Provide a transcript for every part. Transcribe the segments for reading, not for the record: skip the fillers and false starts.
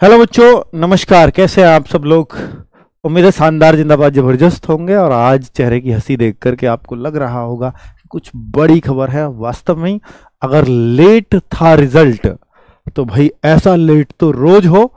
Hello बच्चों, नमस्कार। कैसे हैं आप सब लोग? उम्मीद है शानदार, जिंदाबाद, जबरदस्त होंगे। और आज चेहरे की हंसी देख करके आपको लग रहा होगा कि कुछ बड़ी खबर है। वास्तव में अगर लेट था रिजल्ट तो भाई ऐसा लेट तो रोज हो,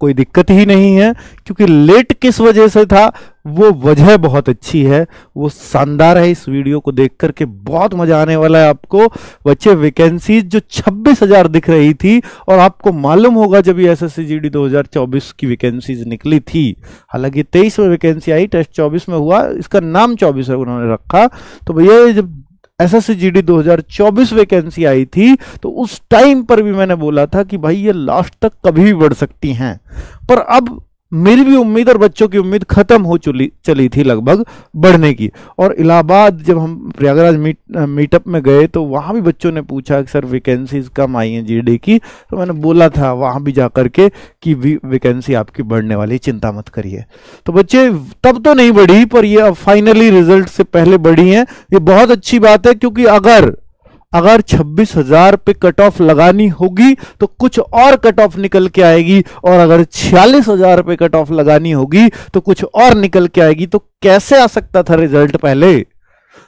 कोई दिक्कत ही नहीं है। क्योंकि लेट किस वजह से था, वो वजह बहुत अच्छी है, वो शानदार है। इस वीडियो को देख करके बहुत मजा आने वाला है आपको। बच्चे, वैकेंसीज जो 26,000 दिख रही थी, और आपको मालूम होगा जब ये एसएससी जीडी 2024 की वैकेंसीज निकली थी, हालांकि 23 में वैकेंसी आई, टेस्ट 24 में हुआ, इसका नाम 24 है उन्होंने रखा। तो भैया जब एसएससी जीडी 2024 वैकेंसी आई थी तो उस टाइम पर भी मैंने बोला था कि भाई ये लास्ट तक कभी भी बढ़ सकती हैं। पर अब मेरी भी उम्मीद और बच्चों की उम्मीद खत्म हो चली थी लगभग बढ़ने की। और इलाहाबाद जब हम प्रयागराज मीटअप में गए तो वहां भी बच्चों ने पूछा कि सर वैकेंसीज कम आई हैं जीडी की, तो मैंने बोला था वहां भी जा करके कि वैकेंसी आपकी बढ़ने वाली, चिंता मत करिए। तो बच्चे, तब तो नहीं बढ़ी, पर ये अब फाइनली रिजल्ट से पहले बढ़ी है। ये बहुत अच्छी बात है, क्योंकि अगर 26,000 पे कट ऑफ लगानी होगी तो कुछ और कट ऑफ निकल के आएगी, और अगर 46,000 पे कट ऑफ लगानी होगी तो कुछ और निकल के आएगी। तो कैसे आ सकता था रिजल्ट पहले?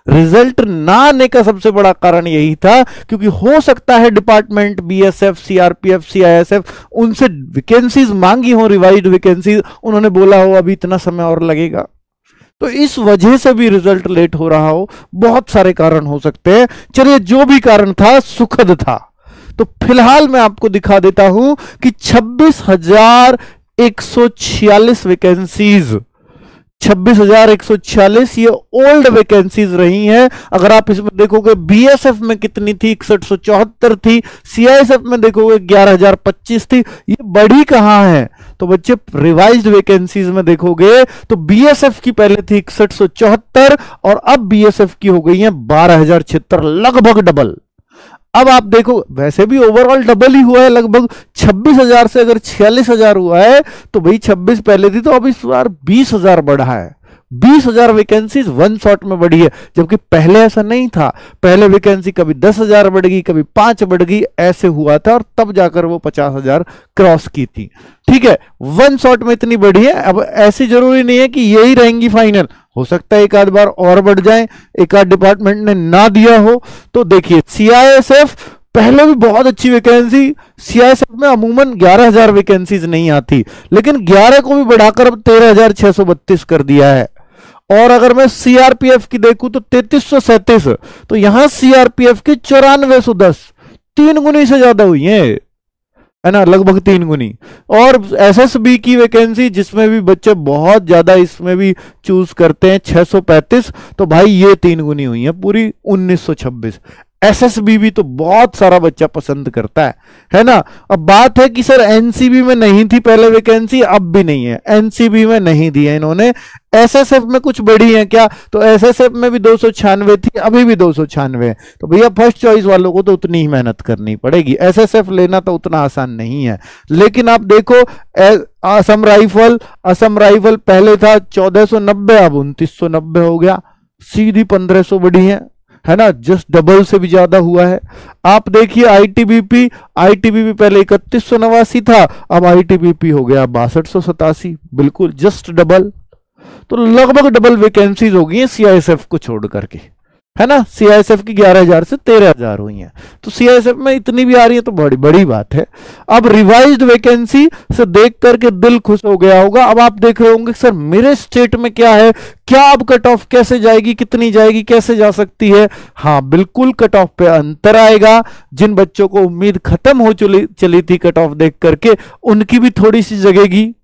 रिजल्ट ना आने का सबसे बड़ा कारण यही था क्योंकि हो सकता है डिपार्टमेंट, बीएसएफ, सीआरपीएफ, सीआईएसएफ, उनसे वैकेंसीज मांगी हो, रिवाइज्ड वैकेंसीज, उन्होंने बोला हो अभी इतना समय और लगेगा, तो इस वजह से भी रिजल्ट लेट हो रहा हो। बहुत सारे कारण हो सकते हैं। चलिए, जो भी कारण था सुखद था। तो फिलहाल मैं आपको दिखा देता हूं कि 26,146 वैकेंसीज, 26,146 ये ओल्ड वैकेंसीज रही हैं। अगर आप इसमें देखोगे बीएसएफ में कितनी थी, 6174 थी। सीआईएसएफ में देखोगे 11,025 थी। ये बढ़ी कहां है? तो बच्चे, रिवाइज्ड वैकेंसीज में देखोगे तो बीएसएफ की पहले थी 6174 और अब बीएसएफ की हो गई है 12,076, लगभग डबल। अब आप देखो, वैसे भी ओवरऑल डबल ही हुआ है लगभग। 26,000 से अगर 46,000 हुआ है तो भाई 26 पहले थी, तो अब इस बार 20,000 बढ़ा है। 20,000 वैकेंसीज वन शॉट में बढ़ी है, जबकि पहले ऐसा नहीं था। पहले वैकेंसी कभी 10,000 बढ़ गई, कभी 5 बढ़ गई, ऐसे हुआ था, और तब जाकर वो 50,000 क्रॉस की थी। ठीक है, वन शॉट में इतनी बढ़ी है। अब ऐसी जरूरी नहीं है कि यही रहेंगी फाइनल, हो सकता है एक आध बार और बढ़ जाए, एक आध डिपार्टमेंट ने ना दिया हो। तो देखिए, सीआईएसएफ पहले भी बहुत अच्छी वैकेंसी, सीआईएसएफ में अमूमन 11,000 वैकेंसीज नहीं आती, लेकिन 11 को भी बढ़ाकर अब 13,632 कर दिया है। और अगर मैं सीआरपीएफ की देखूं तो 3337, तो यहां सीआरपीएफ की 9410, 3 गुनी से ज्यादा हुई है ना, लगभग 3 गुनी। और एसएसबी की वैकेंसी, जिसमें भी बच्चे बहुत ज्यादा इसमें भी चूज करते हैं, 635, तो भाई ये 3 गुनी हुई है, पूरी 1926। एसएसबी भी तो बहुत सारा बच्चा पसंद करता है ना। अब बात है कि सर एनसीबी में नहीं थी पहले वैकेंसी, अब भी नहीं है, एनसीबी में नहीं दी है इन्होंने। एसएसएफ में कुछ बढ़ी है क्या? तो एसएसएफ में भी 296 थी, अभी भी 296 है। तो भैया फर्स्ट चॉइस वालों को तो उतनी ही मेहनत करनी पड़ेगी। एसएसएफ लेना तो उतना आसान नहीं है। लेकिन आप देखो, असम राइफल पहले था 1490, अब 2990 हो गया, सीधी 1500 बढ़ी है ना, जस्ट डबल से भी ज्यादा हुआ है। आप देखिए आईटीबीपी पहले 3189 था, अब आईटीबीपी हो गया 6287, बिल्कुल जस्ट डबल। तो लगभग डबल वैकेंसीज हो गई हैं सीआईएसएफ को छोड़ करके, है ना। सीआईएसएफ की 11,000 से 13,000 हुई हैं, तो सीआईएसएफ में इतनी भी आ रही है तो बड़ी बड़ी बात है। अब रिवाइज्ड वैकेंसी से देख करके दिल खुश हो गया होगा। अब आप देख रहे होंगे सर मेरे स्टेट में क्या है, क्या अब कट ऑफ कैसे जाएगी, कितनी जाएगी, कैसे जा सकती है? हाँ, बिल्कुल कट ऑफ पे अंतर आएगा। जिन बच्चों को उम्मीद खत्म हो चली थी कट ऑफ देख करके, उनकी भी थोड़ी सी जगेगी,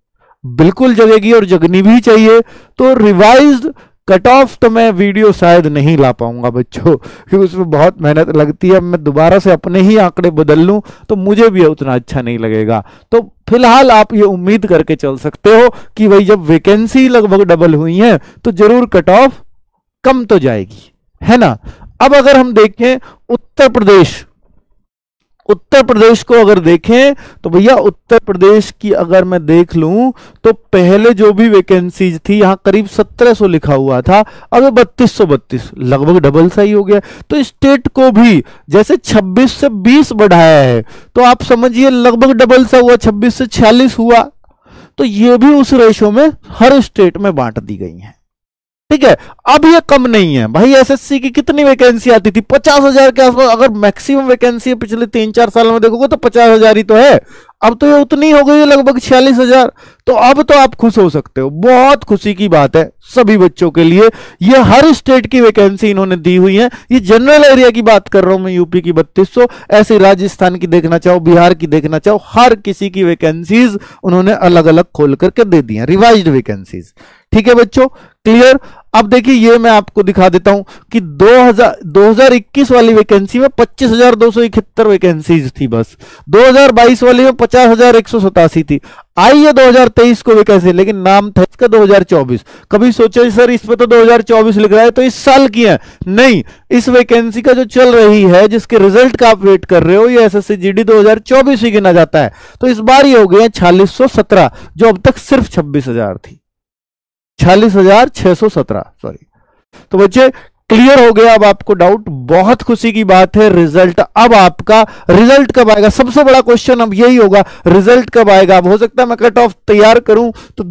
बिल्कुल जगेगी, और जगनी भी चाहिए। तो रिवाइज्ड कट ऑफ तो मैं वीडियो शायद नहीं ला पाऊंगा बच्चों, क्योंकि उसमें बहुत मेहनत लगती है। मैं दोबारा से अपने ही आंकड़े बदल लूं तो मुझे भी उतना अच्छा नहीं लगेगा। तो फिलहाल आप ये उम्मीद करके चल सकते हो कि भाई जब वैकेंसी लगभग डबल हुई है तो जरूर कट ऑफ कम तो जाएगी, है ना। अब अगर हम देखें उत्तर प्रदेश, उत्तर प्रदेश को अगर देखें तो भैया उत्तर प्रदेश की अगर मैं देख लूं तो पहले जो भी वैकेंसीज थी यहां करीब 1700 लिखा हुआ था, अब 3232, लगभग डबल सा ही हो गया। तो स्टेट को भी जैसे 26 से 20 बढ़ाया है तो आप समझिए लगभग डबल सा हुआ, 26 से 46 हुआ। तो ये भी उस रेशो में हर स्टेट में बांट दी गई है, ठीक है। अब ये कम नहीं है भाई, एसएससी की कितनी वैकेंसी आती थी 50,000 के आसपास, अगर मैक्सिमम वैकेंसी है पिछले 3-4 साल में देखोगे तो 50,000 ही तो है। अब तो ये उतनी हो गई है लगभग 46,000। तो अब तो आप खुश हो सकते हो, बहुत खुशी की बात है सभी बच्चों के लिए। ये हर स्टेट की वैकेंसी इन्होंने दी हुई है। ये जनरल एरिया की बात कर रहा हूं मैं, यूपी की 3200, ऐसे राजस्थान की देखना चाहो, बिहार की देखना चाहो, हर किसी की वैकेंसीज उन्होंने अलग अलग खोल करके दे दी है, रिवाइज्ड वैकेंसीज, ठीक है बच्चों, क्लियर। अब देखिए ये मैं आपको दिखा देता हूं कि 2021 वाली वैकेंसी में 25,271 वैकेंसीज थी बस, 2022 वाली में 50,187 थी। आई है 2023 को वैकेंसी, लेकिन नाम था इसका 2024। कभी सोचे सर इसमें तो 2024 लिख रहा है तो इस साल की है, नहीं, इस वैकेंसी का जो चल रही है जिसके रिजल्ट का आप वेट कर रहे हो ये एसएससी जीडी 2024 ही गिना जाता है। तो इस बार ये हो गए 4617, जो अब तक सिर्फ 26,000 थी, 46,617, सॉरी। तो बच्चे क्लियर हो गया अब आपको डाउट, बहुत खुशी की बात है। रिजल्ट अब आपका, रिजल्ट कब आएगा, सबसे बड़ा क्वेश्चन अब यही होगा, रिजल्ट कब आएगा। अब हो सकता है मैं कट ऑफ तैयार करूं तो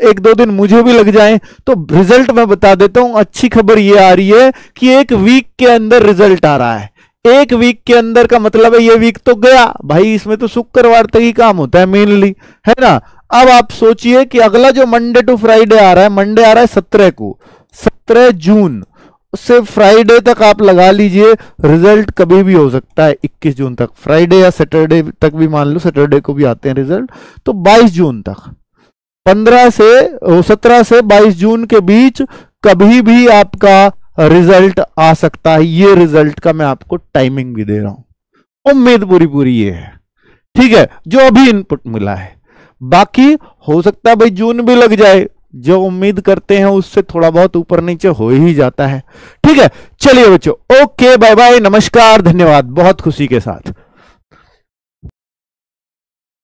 1-2 दिन मुझे भी लग जाएं, तो रिजल्ट मैं बता देता हूं। अच्छी खबर ये आ रही है कि 1 वीक के अंदर रिजल्ट आ रहा है। 1 वीक के अंदर का मतलब है ये वीक तो गया भाई, इसमें तो शुक्रवार तक ही काम होता है मेनली, है ना। अब आप सोचिए कि अगला जो मंडे टू फ्राइडे आ रहा है, मंडे आ रहा है 17 को, 17 जून से फ्राइडे तक आप लगा लीजिए, रिजल्ट कभी भी हो सकता है 21 जून तक, फ्राइडे या सैटरडे तक भी मान लो, सैटरडे को भी आते हैं रिजल्ट, तो 22 जून तक, 17 से 22 जून के बीच कभी भी आपका रिजल्ट आ सकता है। ये रिजल्ट का मैं आपको टाइमिंग भी दे रहा हूं, उम्मीद पूरी ये है, ठीक है, जो अभी इनपुट मिला है। बाकी हो सकता है भाई जून भी लग जाए, जो उम्मीद करते हैं उससे थोड़ा बहुत ऊपर नीचे हो ही जाता है, ठीक है। चलिए बच्चों, ओके, बाय बाय, नमस्कार, धन्यवाद, बहुत खुशी के साथ।